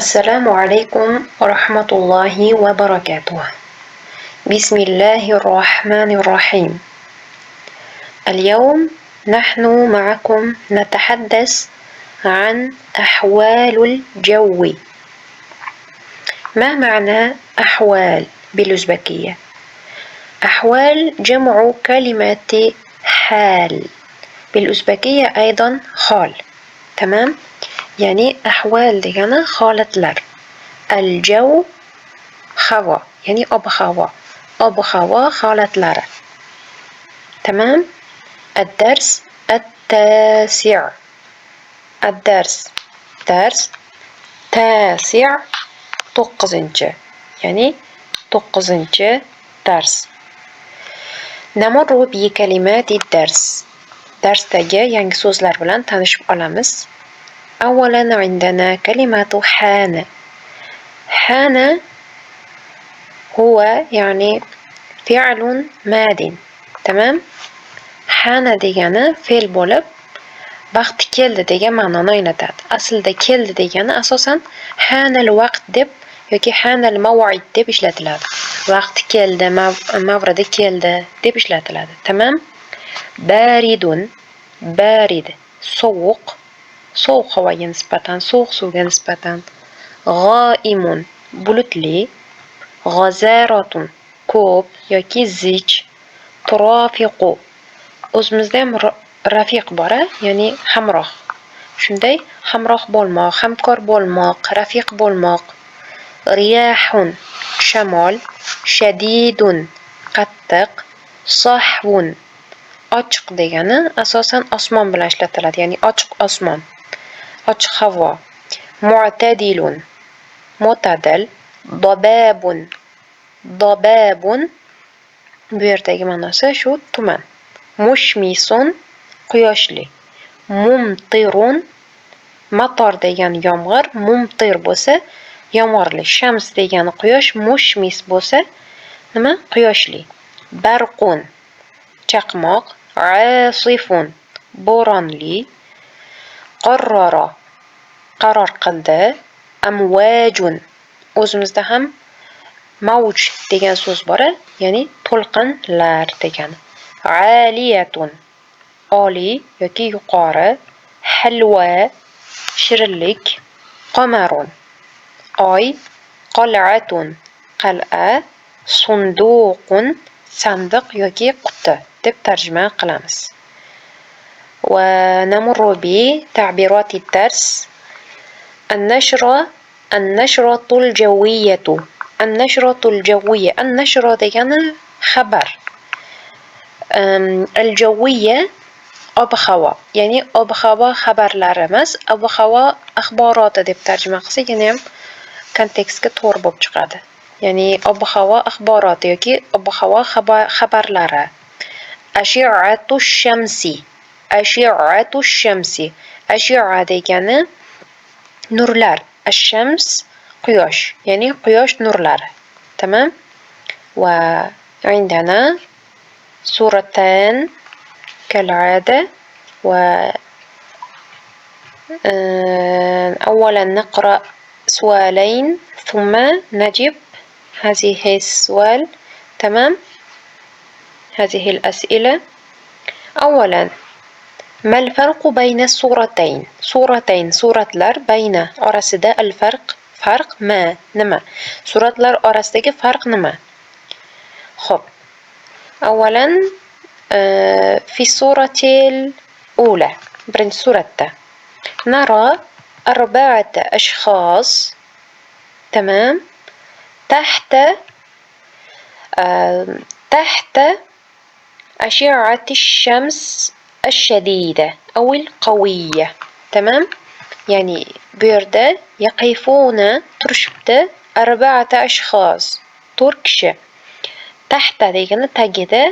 السلام عليكم ورحمة الله وبركاته. بسم الله الرحمن الرحيم. اليوم نحن معكم نتحدث عن أحوال الجو. ما معنى أحوال بالأوزبكية؟ أحوال جمع كلمة حال، بالأوزبكية أيضا حال. تمام؟ يعني أحوال ديانا حالتلر. الجو هوا يعني أب هوا حالتلر. تمام؟ الدرس التاسع. الدرس درس تاسع توقزنچه يعني توقزنچه درس. نمر بكلمات الدرس. درستagi yangi so'zlar bilan tanishib olamiz. أولا عندنا كلمة حان. حان هو يعني فعل ماد. تمام؟ حان degani fe'l bo'lib, vaqti keldi degan ma'noni anglatadi. Aslida keldi degani asosan hanal vaqt deb yoki hanal mav'id deb ishlatiladi. Vaqti keldi, mavridi keldi deb ishlatiladi. Tamam? Baridun, barid, sovuq, sovuq havoga nisbatan, sovuq suvga nisbatan. G'oimun, bulutli. G'azaratun, ko'p yoki zich. Turafiqu, o'zimizda ham rafiq bor, ya'ni hamroh. Shunday hamroh bo'lmoq, hamkor bo'lmoq, rafiq bo'lmoq. Riyahun, shamol. Shadidun, qattiq. Sahvun, ochiq degani asosan osmon bilan ishlatiladi, ya'ni ochiq osmon, ochiq havo. Mu'tadilun, mo'tadil. Dobabun, dobabun bu yerdagi ma'nosi shu tuman. Mushmisun, quyoshli. Mumtirun, mator degani yomg'ir, mumtir bo'lsa yomg'irli. Shams degani quyosh, mushmis bo'lsa nima? Quyoshli. Barqun, chaqmoq. Asifun, bo'ronli. Qarrara, qaror qildi. Amwajun, o'zimizda ham mavj degan so'z bor, ya'ni to'lqinlar degani. Aliyatun, oliy yoki yuqori. Halva, shirinlik. Qamarun, oy. Qal'atun, qal'a. Sunduqun, sandiq yoki quti deb tarjima qilamiz. ونمر بتعبيرات الدرس. النشرة، النشرة الجوية. النشرة الجوية، النشرة degani xabar. الجوية ob-havo, ya'ni ob-havo xabarlari emas, ob-havo axboroti deb tarjima qilsak, yana ham kontekstga to'g'ri bo'lib chiqadi. Ya'ni ob-havo axboroti yoki ob-havo xabarlari. Ashi'atu shamsi, ashi'atu shamsi. Ashi'a degani nurlar. Ash-shams quyosh, ya'ni quyosh nurlari. Tamam? Va عندنا سورتان كالعادة. أولا نقرأ سؤالين ثم نجيب هذه السؤال. تمام؟ هذه الأسئلة. أولا، ما الفرق بين السورتين؟ سورتين سورتlar بين orasida الفرق farq ma nima? Suratlar orasidagi farq nima? Xo'p. أولا في الصورة الأولى birinchi suratda نرى 4 أشخاص. تمام؟ تحت أشعة الشمس الشديدة أو القوية. تمام؟ يعني bu yerda يقفون turishibdi 4 أشخاص 4 kishi. Tahta degani tagida,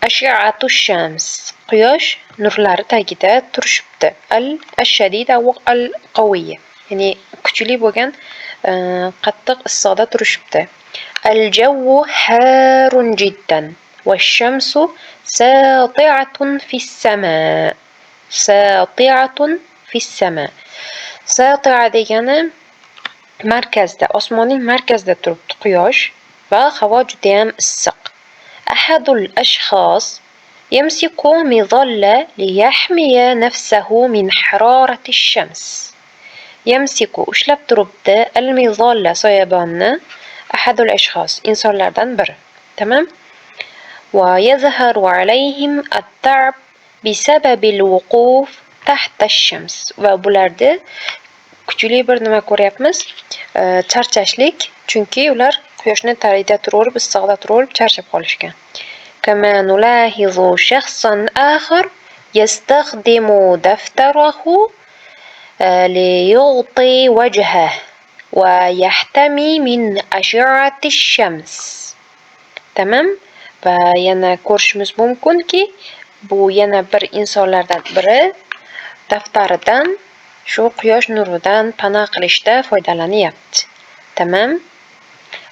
ashi'atu shams quyosh nurlari tagida turishibdi. Al-shadida va al-qawiyya, ya'ni kuchli bo'lgan qattiq issiqda turishibdi. Al-jawu harun jiddan wash-shamsu sati'atun fis-samaa. Sati'atun fis-samaa. Sati'a degani markazda, osmonning markazida turibdi quyosh va havo judayam issiq. Ahadul ashxos yamsiku mizalla liyahmiya nafsahu min harorati shams. Yamsiku ushlab turibdi al-mizalla soyabonni ahadul ashxos insonlardan biri. Tamam? Wa yazharu alayhim at-ta'b bisababi al-wuquf tahta ash-shams. Va bularda kuchli bir nima ko'ryapmiz? Charchashlik, chunki ular quyoshni tarida turaverib, issiqda turaverib charchab qolishgan. Kama nulahizu shakhsan akhar yastakhdimu daftarahu liyughti wajhah wa yahtami min ash'ati ash-shams. Tamam? Va yana ko'rishimiz mumkinki, bu yana bir insonlardan biri daftaridan shu quyosh nuridan pana qilishda foydalanyapti. Tamam?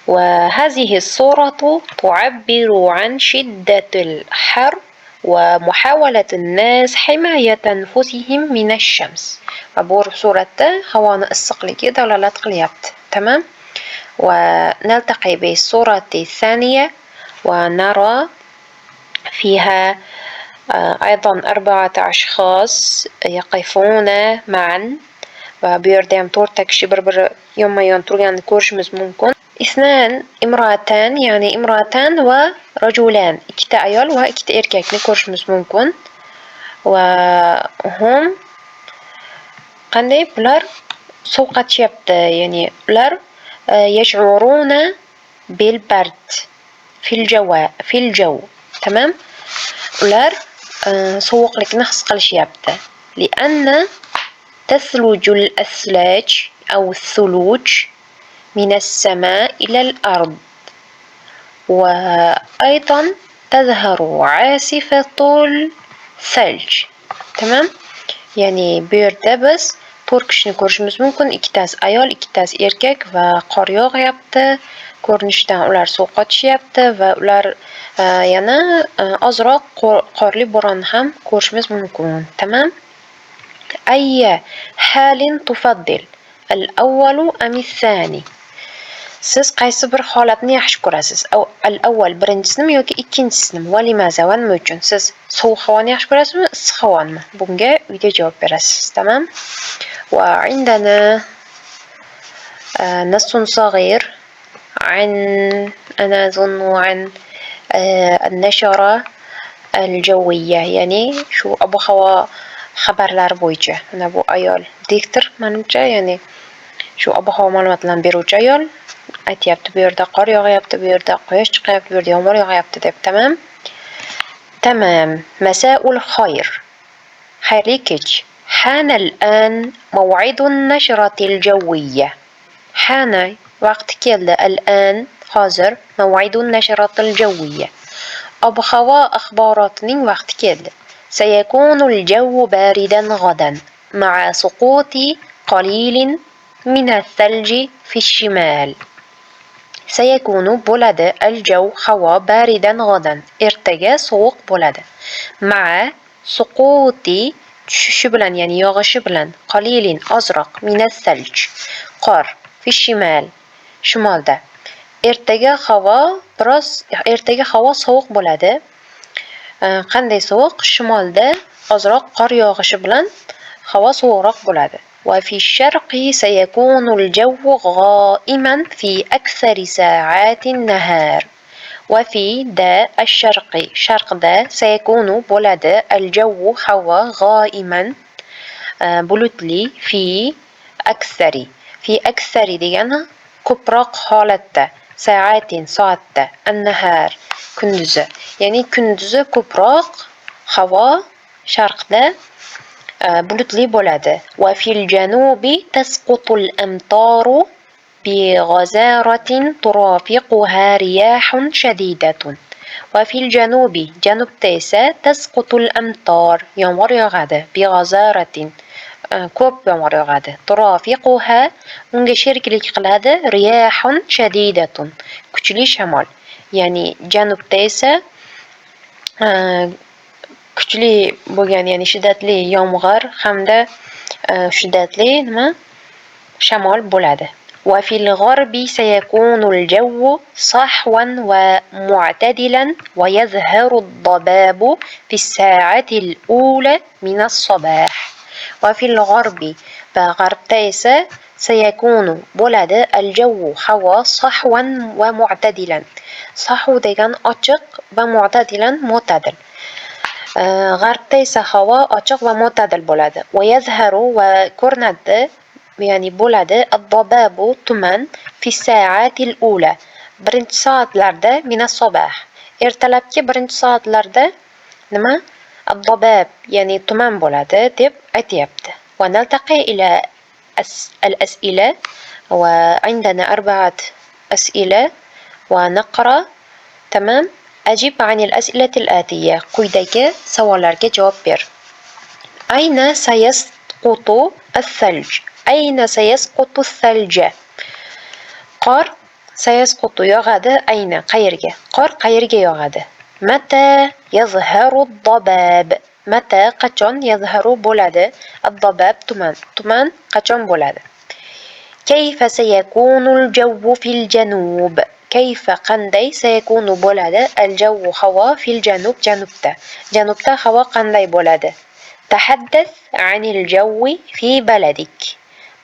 وهذه الصورة تعبر عن شدة الحر ومحاولة الناس حماية أنفسهم من الشمس. وبور صورة هوان الصقلية دلالة قليبت. تمام؟ ونلتقي بالصورة الثانية ونرى فيها أيضا 4 أشخاص يقفون معا وبيردام تورتكشي بربر يوم ما ينطرقان كورشمز ممكن. 2 امرأتان يعني امرأتان ورجلان. 2 ayol va 2 erkakni ko'rishimiz mumkin. وهم qanday bular sovqatishyapti, ya'ni ular يشعرون بالبرد في الجو. tamam? Ular sovuqlikni his qilishyapti. لأن تثلج الأثلج أو الثلوج من السماء إلى الأرض. وأيضا تظهر عاصفة الثلج. تمام؟ يعني بيرده biz to'rtkishini ko'rishimiz mumkin. 2tasi ayol, 2tasi erkak va qor yog'yapti. Ko'rinishdan ular sovqatishyapti va ular yana ozroq qorli bo'ronni ham ko'rishimiz mumkin. Tamam? Ayya halin tufaddil al-awwalu am al-thani? Siz qaysi bir holatni yaxshi ko'rasiz? Al-awwal birinchisini yoki ikkinchisini? Va limaza va nima uchun? Siz sovuq havoni yaxshi ko'rasizmi, issiq havoni? Bunga uyda javob berasiz. Tamam? Va indana نص صغير عن أنا أظن عن النشرة الجوية. يعني شو أبو خوا xabarlar bo'yicha. Mana bu ayol diktor menimcha, ya'ni shu ob-havo ma'lumotlarini beruvchi ayol aytyapti, bu yerda qor yog'yapti, bu yerda quyosh chiqyapti, bu yerda yomg'ir yog'yapti deb. Tamam? Tamam. Masa'ul khayr. Xayrli kech. Hana al-an maw'idun nashratil jawiyya. Hana vaqti keldi. Al-an hozir maw'idun nashratil jawiyya. Ob-havo axborotining vaqti keldi. سيكون الجو باردا غدا مع سقوط قليل من الثلج في الشمال. سيكون bo'ladi الجو havo baridan g'adan ertaga sovuq bo'ladi. مع سقوط tushishi bilan, ya'ni yog'ishi bilan, qalilin ozroq, min الثلج qor fi shimal shimolda. Ertaga havo sovuq bo'ladi. Qanday sovuq? Shimolda ozroq qor yog'ishi bilan havo sovuqroq bo'ladi. Va fi sharqi sayakunu al-jawu gha'iman fi akthari sa'ati an-nahar. Va fi da ash-sharqi sharqda sayakunu bo'ladi al-jawu havo gha'iman bulutli fi akthari degani ko'proq holatda, sa'atin soatda, an-nahar kunduzi, ya'ni kunduzi ko'proq havo sharqda bulutli bo'ladi. Va fil janubi tasqutul amtaru bi ghazaratin turafiquha riyahun shadidatun. Va fil janubi janubda esa tasqutul amtar yomg'ir yog'adi, bi ghazaratin ko'p yomg'ir yog'adi. Turafiquha unga sheriklik qiladi, riyahun shadidatun kuchli shamol. Ya'ni janubda esa kuchli bo'lgan, ya'ni shiddatli yomg'ir hamda shiddatli shamol bo'ladi. وفي الغرب سيكون الجو صحوا ومعتدلا ويظهر الضباب في الساعة الأولى من الصباح. وفي الغرب بغرب تيسا سيكون بولد الجو هوا صحوا ومعتدلا. صحو degan ochiq va mu'tadilan معتدل. g'arbda esa havo ochiq va mo'tadil bo'ladi. Va yazharu va ko'rinadi, ya'ni bo'ladi ad-dababu tuman fi sa'atil ula. Birinchi soatlarda minas sobah. Ertalabki birinchi soatlarda nima? Ad-dabab, ya'ni tuman bo'ladi deb aytayapti. Va naltaqi ila al-as'ila va عندنا أربعة أسئلة ونقرأ. تمام. أجب عن الأسئلة الآتية. quyidagi savollarga javob ber. أين سيسقط الثلج؟ أين سيسقط الثلج؟ qor سيسقط yog'adi. أين qayerga? qor qayerga yog'adi? متى يظهر الضباب؟ متى qachon يظهر bo'ladi. الضباب tuman. tuman qachon bo'ladi. كيف سيكون الجو في الجنوب؟ كيف qanday سيكون bo'ladi الجو havo في الجنوب janubda. janubda havo qanday bo'ladi. تحدث عن الجو في بلدك.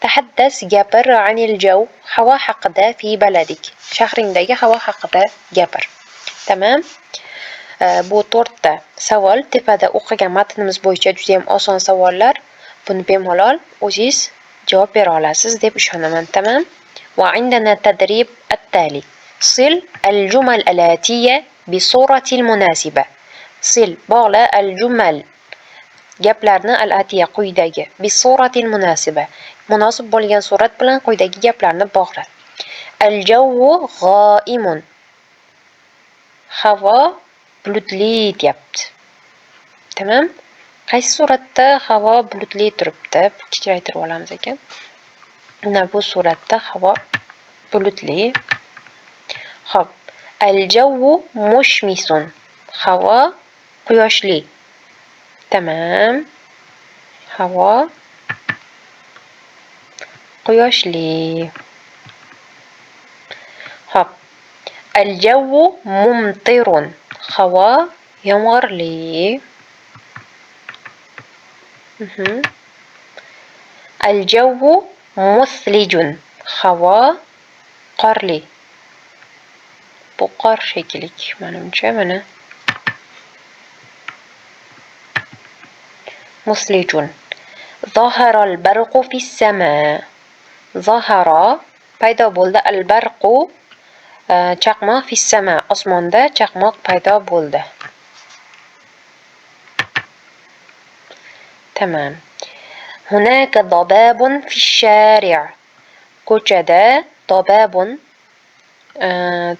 تحدث gapir عن الجو havo haqida في بلدك. shahringdagi havo haqida gapir. Tamam. Bu 4 ta savol tepada o'qigan matnimiz bo'yicha juda ham oson savollar. Buni bemalol o'zingiz javob bera olasiz deb ishonaman. Tamam. وعندنا تدريب التالي. صل الجمل الآتية بصورة المناسبة. صل bog'la الجمل gaplarni al-atiya quyidagi bisuratil munasiba munosib bo'lgan surat bilan quyidagi gaplarni bog'la. Al-jawu g'aimun. Havo bulutli deyapti. Tamam? Qaysi suratda havo bulutli turibdi? Kichraytirib olamiz ekan. Mana bu suratda havo bulutli. Xo'p. Al-jawu mushmisun. Havo quyoshli. Tamam. Havo quyoshli. Xo'p. Al-jawu mumtirun. Havo yomg'irli. Al-jawu muslijun. Havo qorli. Bu qor shekilli, menimcha mana. Muslijun. Zahara al-barqu fi as-samaa. Zahara paydo bo'ldi. Al-barqu chaqmoq fi as-samaa. Osmonda chaqmoq paydo bo'ldi. Tamam. Hunaka dababun fi ash-shari'. Ko'chada dababun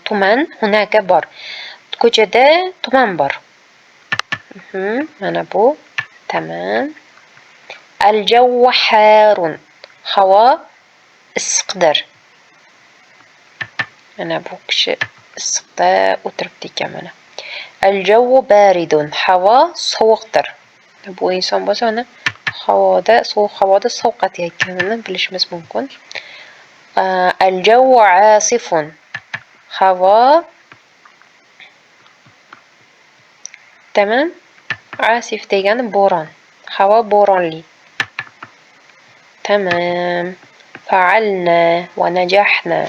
tuman hunaka bor. Ko'chada tuman bor. Mana bu. Tamam. Al-jawu harun. Havo issiqdir. Mana bu kishi issiqda o'tiribdi ekan mana. Al-jawu baridun. Havo sovuqdir. Bu inson bo'lsa uni sovuq havoda sovqatayotganini bilishimiz mumkin. Al-jawu asifun. Havo tamam. Asif degani bo'ron. Havo bo'ronli. Tamam. Fa'alna va najahna.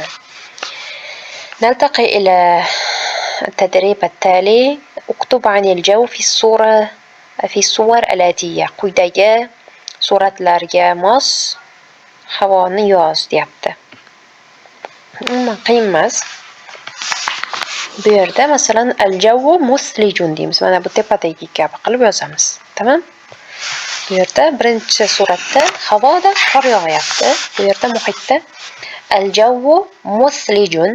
نلتقي إلى التدريب التالي. اكتب عن الجو في الصور الآتية. quyidagi suratlarga mos havoni yoz deyapti. Qiyin emas. Bu yerda masalan al-jawu muslijun deymiz. Mana bu tepadagi kabi qilib yozamiz. Tamam? Bu yerda birinchi suratda havoda qor yog'yapti. Bu yerda muhitda al-jawu muslijun.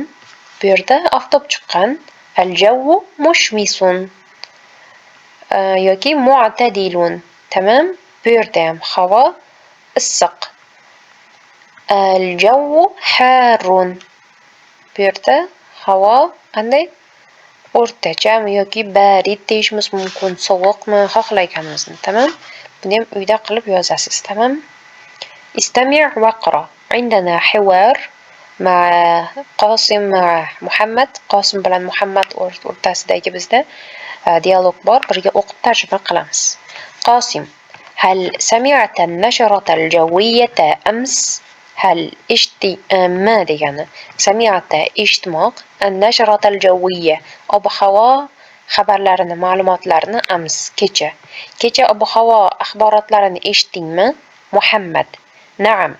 Bu yerda oftob chiqqan. Al-jawu mushmisun yoki mu'tadilun. Tamam? Bu yerda ham havo issiq. Al-jawu harun. Bu yerda havo qanday? O'rtachami yoki barid deyishimiz mumkin. Sovuqmi xohlaganimizni. Tamam? Buni ham uyda qilib yozasiz. Tamam? Istami' waqra. عندنا حوار مع قاسم مع محمد. قاسم bilan Muhammad o'rtasidagi bizda dialog bor. Birga o'qib tarjima qilamiz. Qosim: هل سمعت النشرة الجوية أمس؟ هل ما degani سمعت eshitmoq النشرة الجوية ob-havo xabarlarini, ma'lumotlarini أمس kecha. Kecha ob-havo axborotlarini eshitdingmi? Muhammad: نعم.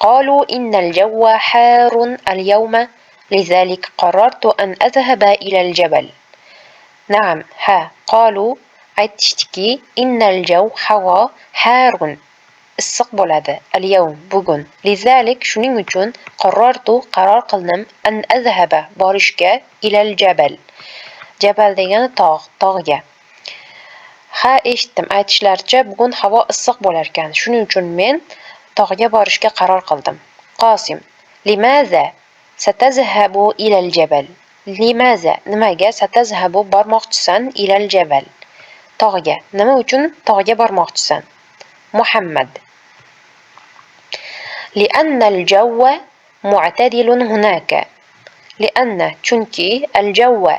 قالوا إن الجو حار اليوم لذلك قررت أن أذهب إلى الجبل. نعم. ها. قالوا aytishdiki innal jaw havo harun issiq bo'ladi al-yawm bugun lizalik shuning uchun qaror qildim an azhaba borishga ilal jabal. Jabal degani tog'ga. Ha, eshitdim aytishlaricha bugun havo issiq bo'lar ekan, shuning uchun men tog'ga borishga qaror qildim. Qosim: limaza satazhabu ilal jabal? Limaza nimaga satazhabu bormoqchisan ilal jabal? Tog'ga. Nima uchun tog'ga bormoqchisan? Muhammad: لأن الجو معتدل هناك. لأن chunki الجو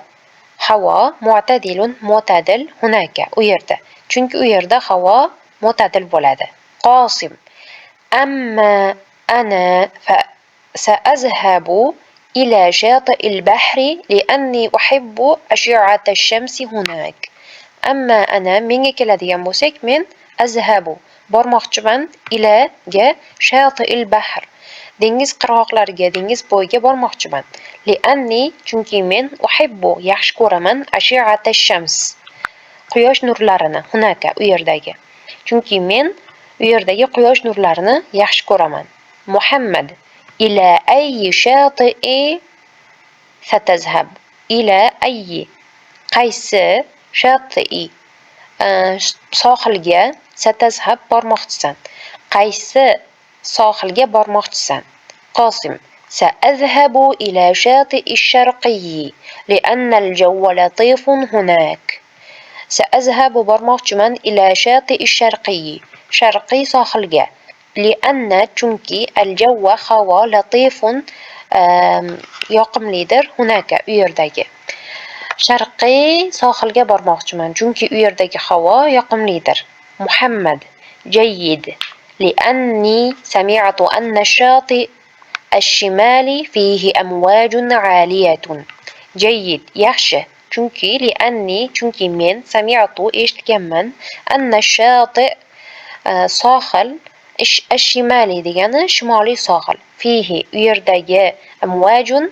havo معتدل هناك u yerda. Chunki u yerda havo معتدل bo'ladi. Qosim: أما أنا فسأذهب إلى شاطئ البحر لأني أحب أشعة الشمس هناك. Amma ana menga keladigan bo'lsak, men azhabu bormoqchiman ilaga shati'il bahr. Dengiz qirg'oqlariga, dengiz bo'yiga bormoqchiman. Li'anni chunki men uhibbu yaxshi ko'raman ashi'ata shams. Quyosh nurlarini hunaka u yerdagi. Chunki men u yerdagi quyosh nurlarini yaxshi ko'raman. Muhammad: ila ayyi shati'i satazhab? Ila ayyi qaysi shati'i sohilga satazhab bormoqchisan? Qaysi sohilga bormoqchisan? Qosim: سأذهب إلى شاطئ الشرقي لأن الجو لطيف هناك. سأذهب bormoqchiman إلى شاطئ الشرقي sharqiy sohilga. لأن chunki الجو havo لطيف yoqimlidir hunaka u yerdagi. Sharqiy sohilga bormoqchiman chunki u yerdagi havo yoqimlidir. Muhammad: جيد لأني سمعت أن الشاطئ الشمالي فيه أمواج عالية. جيد yaxshi chunki لأني chunki men سمعت eshitganman أن الشاطئ sohil الشمالي degani shimoliy sohil. Fihi u yerdagi amvajun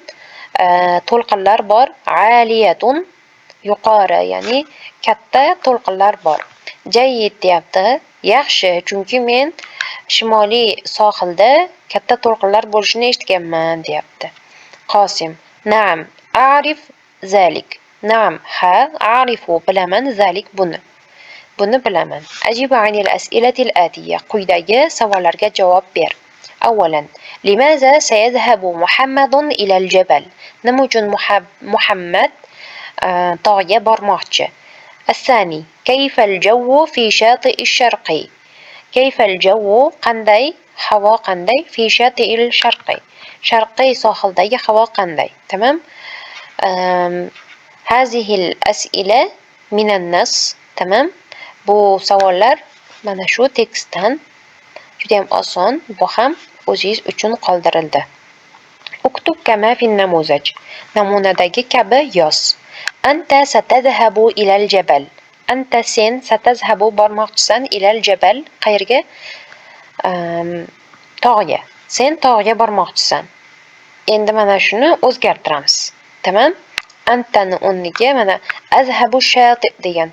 to'lqinlar bor, aliyatun yuqori, ya'ni katta to'lqinlar bor. Jayyid deyapti, yaxshi, chunki men shimoliy sohilda katta to'lqinlar bo'lishini eshitganman deyapti. Qosim: Naam, a'rif zalik. Naam, ha, a'rifu bilaman zalik buni. Buni bilaman. Ajibu anil as'ilatil atiyya. Quyidagi savollarga javob ber. Avvalan: limaza sayadhhabu Muhammadun ilal jabal? Nima uchun Muhammad tog'ga bormoqchi? As-sani: kayfal jawu fi shati'i sharqi? Kayfal jawu qanday? Havo qanday? Fi shati'il sharqi. Sharqiy sohildagi havo qanday? Tamam? Hazihil as'ila minan nas. Tamam? Bu savollar mana shu tekstdan juda ham oson, bu ham o'zingiz uchun qoldirildi. Uktub kama fin namuzaj. Namunadagi kabi yoz. Anta satadhabu ilal jabal. Anta sen satazhabu bormoqchisan ilal jabal qayerga? Tog'ga. Sen tog'ga bormoqchisan. Endi mana shuni o'zgartiramiz. Tamam? Antani o'rniga mana azhabu shati degan.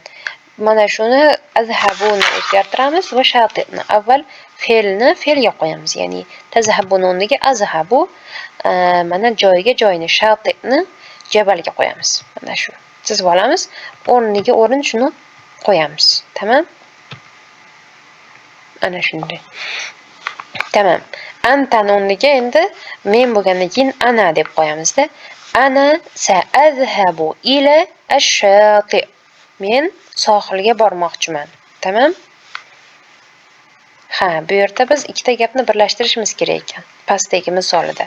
Mana shuni azhabuni o'zgartiramiz va shatini avval fe'lni fe'lga qo'yamiz. Ya'ni tazhabuni o'rniga azhabu mana joyini shatini jabalga qo'yamiz. Mana shu. Chizib olamiz. O'rniga o'rin shuni qo'yamiz. Tamam? Ana shunday. Tamam. Antani o'rniga endi men bo'lgandan keyin ana deb qo'yamizda. Ana sa'azhabu ila ash-shati. Men sohilga bormoqchiman. Tamam? Ha, bu yerda biz ikkita gapni birlashtirishimiz kerak ekan. Pastdagi misolida.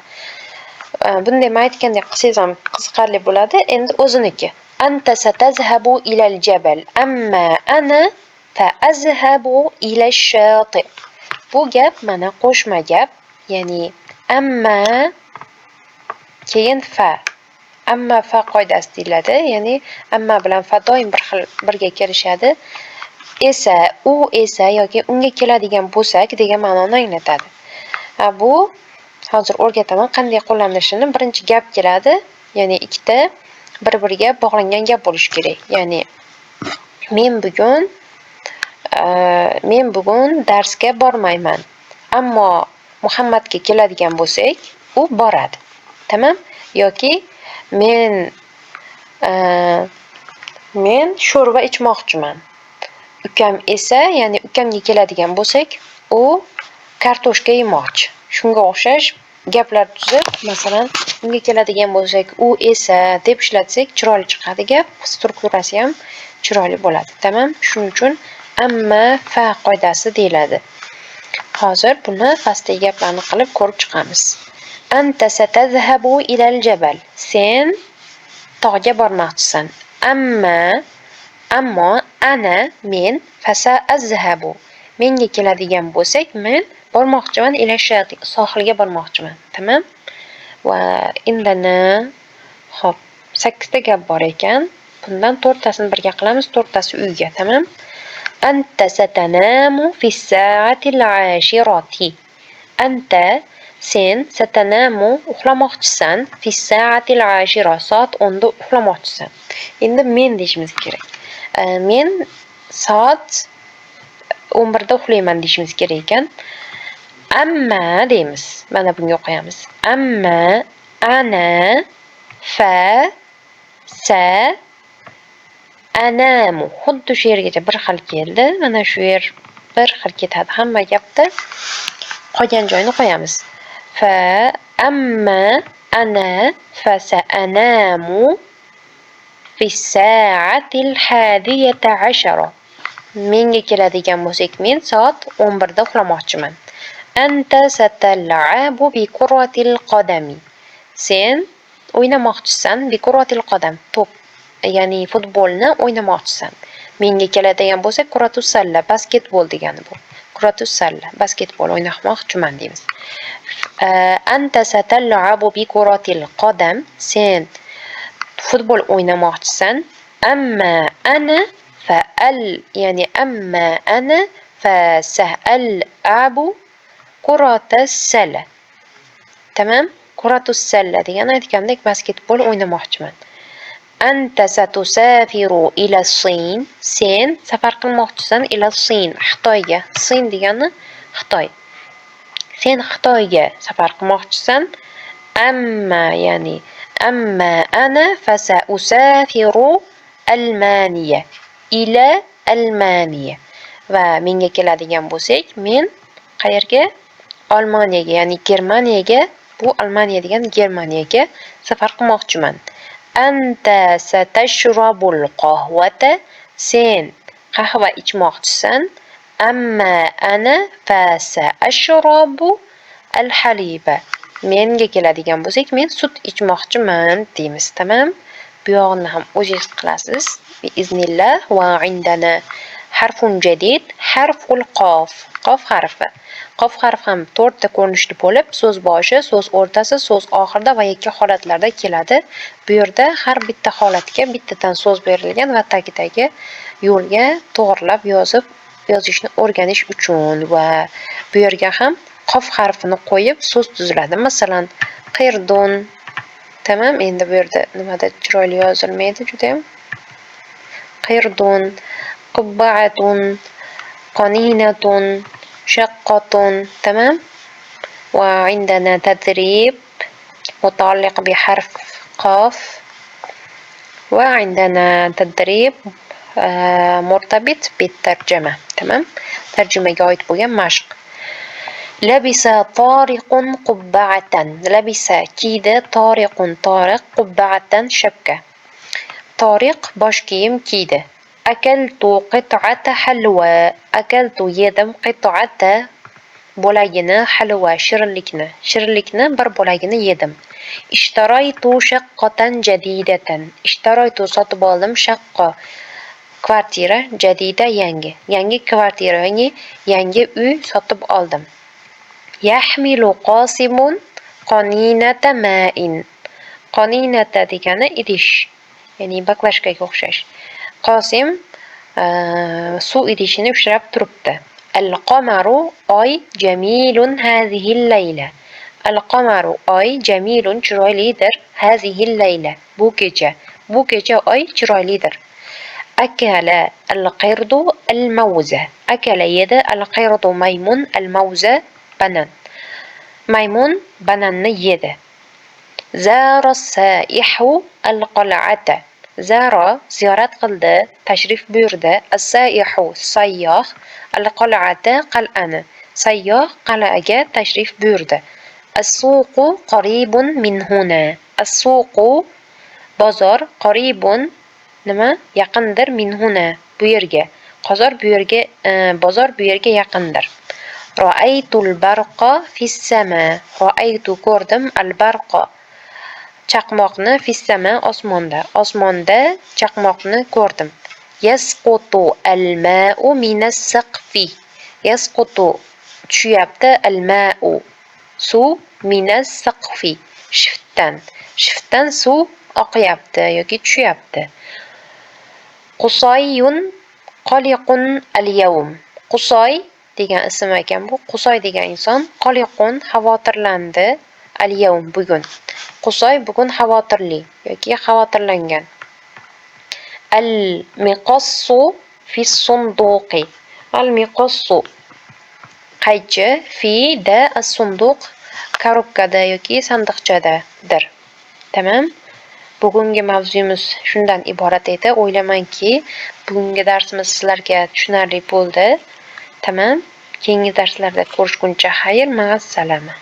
bunday men aytgandek qilsangiz ham qiziqarli bo'ladi. Endi o'ziniki. Anta satazhabu ilal jabal, amma ana fa azhabu ilash shati. Bu gap mana qo'shma gap, ya'ni amma keyin fa. Amma fa qoidasi deyiladi, ya'ni amma bilan fa doim bir xil birga kelishadi. Esa, u esa yoki unga keladigan bo'lsak degan ma'noni anglatadi. Bu hozir o'rgataman qanday qo'llanilishini. Birinchi gap keladi, ya'ni ikkita bir-biriga bog'langan gap bo'lishi kerak. Ya'ni men bugun darsga bormayman. Ammo Muhammadga keladigan bo'lsak, u boradi. Tamam? Yoki men sho'rva ichmoqchiman. Ukam esa, ya'ni ukamga keladigan bo'lsak, u kartoshka yemoqchi. Shunga o'xshash gaplar tuzib, masalan, unga keladigan bo'lsak, u esa deb ishlatsak chiroyli chiqadi gap, strukturasi ham chiroyli bo'ladi. Tamam? Shuning uchun amma fa qoidasi deyiladi. Hozir buni pastdagi gaplarni qilib ko'rib chiqamiz. Anta satazhabu ilal jabal. Sen tog'ga bormoqchisan. Ammo ana men fasa azhabu. Menga keladigan bo'lsak, men bormoqchiman ila shati, sohilga bormoqchiman. Tamam? Va indana hop 8 ta gap bor ekan. Bundan 4 tasini birga qilamiz, 4 tasi uyga, tamam? Anta satanamu fi sa'atil 'ashirati. Anta sen satanamu uxlamoqchisan fi sa'atil 'ashira, soat 10 da uxlamoqchisan. Endi men deyishimiz kerak. Men soat 11 da uxlayman deyishimiz kerak ekan. Amma deymiz. Mana bunga o'qiyamiz. Amma ana fa sa anamu. Xuddi shu yergacha bir xil keldi. Mana shu yer bir xil ketadi hamma gapda. Qolgan joyini qo'yamiz. Fa amma ana fa sa anamu fi sa'atil 11. Menga keladigan bo'lsak, men soat 11 da uxlamoqchiman. Anta satal'abu bi kurratil qadami. Sen o'ynamoqchisan bi kurratil qadam, to'p, ya'ni futbolni o'ynamoqchisan. Menga keladigan bo'lsa kurratus salla, basketbol degani bu. Kurratus salla, basketbol o'ynamoqchiman deymiz. Anta satal'abu bi kurratil qadam. Sen futbol o'ynamoqchisan. Amma ana fa'al, ya'ni amma ana fa sa'al'abu kurratus salla. Tamam? Kurratus salla degani aytgandek basketbol o'ynamoqchiman. Anta satusafiru ila Sin. Sen safar qilmoqchisan ila Sin, Xitoyga. Sin degani Xitoy. Sen Xitoyga safar qilmoqchisan. Amma, ya'ni amma ana fasausafiru Almaniya. Ila Almaniya. Va menga keladigan bo'lsak, men qayerga? Almaniyaga, ya'ni Germaniyaga, bu Almaniya degan Germaniyaga safar qilmoqchiman. Anta satashrabul qahvata. Sen qahva ichmoqchisan. Amma ana fasashrabu al-haliba. Menga keladigan bo'lsak, men sut ichmoqchiman deymiz, tamam? Bu yog'ini ham o'zingiz qilasiz. Biiznillah. Va indana harfun jadid, harful qof. Qof harfi. Qof harfi ham 4 ta ko'rinishli bo'lib, so'z boshi, so'z o'rtasi, so'z oxirida va yakka holatlarda keladi. Bu yerda har bitta holatga bittadan so'z berilgan va tagidagi yo'lga to'g'rilab yozishni o'rganish uchun va bu yerga ham qof harfini qo'yib so'z tuziladi. Masalan, qirdun. Tamam, endi bu yerda nimada chiroyli yozilmaydi juda ham. Qirdun, qubba'atun, qaninatun, shaqqatun. Tamam? Va indana tadrib mutaalliq bi harf qaf. Va indana tadrib murtabit bit tarjima. Tamam? Tarjimaga oid bo'lgan mashq. Labisa tariqun qubba'atan. Labisa kiydi, tariqun tariq, qubba'atan shapka. Tariq bosh kiyim kiydi. Akaltu qit'ata halwa. Akaltu yedim qit'ata bo'lagini, halva, shirinlikni bir bo'lagini yedim. Ishtaraytu shaqqatan jadidatan. Ishtaraytu sotib oldim, shaqqa kvartira, jadida yangi kvartira, yangi uy sotib oldim. Yahmilu qosimun qoninata ma'in. Qoninata degani idish, ya'ni baklashkaga o'xshash. Qosim suv idishini ushlab turibdi. Al-qamaru oy jamilun hazihil layla. Al-qamaru oy jamilun chiroylidir, hazihil layla bu kecha oy chiroylidir. Akala al-qirdu al-mawza. Akala yedi al-qirdu maymun al-mawza banan. Maymun bananni yedi. Zara as-saihu al-qal'ata. Zara ziyorat qildi, tashrif buyurdi. As-saihu sayyoh, al-qal'ata qal'ani. Sayyoh qal'aga tashrif buyurdi. As-suqu qaribun min huna. As-suqu bozor, qaribun nima? Yaqindir min huna bu yerga. Bozor bu yerga yaqindir. Ra'aytul barqa fis sama. Ra'aytu ko'rdim al-barqa chaqmoqni fis-sama osmonda. Osmonda chaqmoqni ko'rdim. Yasqutu al-ma'u minas saqfi. Yasqutu tushyapti al-ma'u suv minas saqfi shiftdan suv oqyapti yoki tushyapti. Qusoyun qoliqun al-yawm. Qusoy degan ism ekan bu. Qusoy degan inson qoliqun xavotirlandi al-yawm bugun. Qusoy bugun xavotirli yoki xavotirlangan. Al-miqassu fis sunduqi. Al-miqassu qaychi fi da as-sunduq korobkada yoki sandiqchadadir. Tamam? Bugungi mavzuyimiz shundan iborat edi. O'ylaymanki, bugungi darsimiz sizlarga tushunarli bo'ldi. Tamam? Keyingi darslarda ko'rishguncha xayr, ma'as salama.